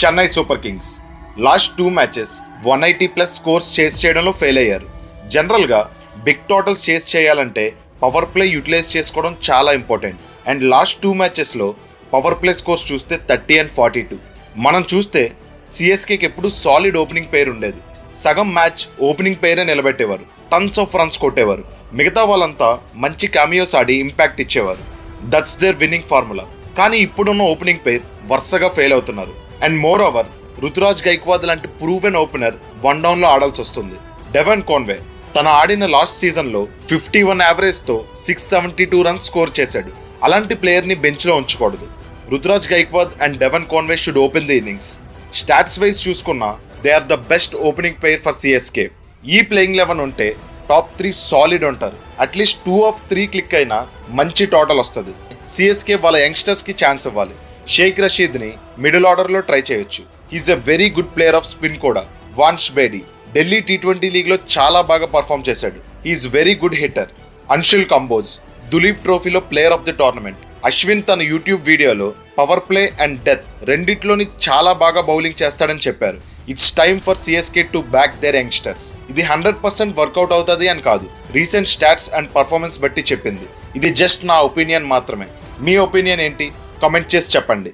Chennai super Kings last 2 matches 180+ scores చేస్ చేయడంలో fail అయ్యారు. జనరల్గా బిగ్ టోటల్స్ చేస్ చేయాలంటే పవర్ ప్లే యూటిలైజ్ చేసుకోవడం చాలా ఇంపార్టెంట్. అండ్ లాస్ట్ 2 మ్యాచెస్లో పవర్ ప్లే స్కోర్స్ చూస్తే 30 and 42. మనం చూస్తే సిఎస్కేకి ఎప్పుడు సాలిడ్ ఓపెనింగ్ పేరు ఉండేది. సగం మ్యాచ్ ఓపెనింగ్ పేరే నిలబెట్టేవారు, టన్స్ ఆఫ్ రన్స్ కొట్టేవారు. మిగతా వాళ్ళంతా మంచి క్యామియోస్ ఆడి ఇంపాక్ట్ ఇచ్చేవారు. That's their winning formula. కానీ ఇప్పుడున్న ఓపెనింగ్ పేర్ వరుసగా ఫెయిల్ అవుతున్నారు. And moreover Ruturaj Gaikwad లాంటి ప్రూవెన్ ఓపెనర్ 1 డౌన్లో ఆడాల్సి వస్తుంది. డెవన్ కాన్వే తన ఆడిన లాస్ట్ సీజన్లో 51 యావరేజ్తో 672 రన్స్ స్కోర్ చేశాడు. అలాంటి ప్లేయర్ని బెంచ్లో ఉంచకూడదు. Ruturaj Gaikwad and Devon Conway should open the innings. Stats wise చూసుకున్నా they are the best opening player for CSK. ఈ ప్లేయింగ్ 11 ఉంటే టాప్ 3 సాలిడ్ ఉంటారు. అట్లీస్ట్ 2 of 3 క్లిక్ అయినా మంచి టోటల్ వస్తుంది. సిఎస్కే వాళ్ళ యంగ్స్టర్స్కి ఛాన్స్ ఇవ్వాలి. షేక్ రషీద్ని మిడిల్ ఆర్డర్లో ట్రై చేయొచ్చు. He's a very good player off spin కూడా. వాన్ష్ బేడీ ఢిల్లీ T20 లీగ్లో చాలా బాగా పర్ఫామ్ చేశాడు. He's very good hitter. Anshul Kamboj Duleep ట్రోఫీలో player of the tournament. Ashwin తన యూట్యూబ్ వీడియోలో పవర్ ప్లే అండ్ డెత్ రెండిట్లోని చాలా బాగా బౌలింగ్ చేస్తాడని చెప్పారు. It's time for CSK to back their youngsters. ఇది 100% వర్కౌట్ అవుతుంది అని కాదు, రీసెంట్ స్టాట్స్ అండ్ పర్ఫార్మెన్స్ బట్టి చెప్పింది. ఇది జస్ట్ నా ఒపీనియన్ మాత్రమే. మీ ఒపీనియన్ ఏంటి? కామెంట్ చేసి చెప్పండి.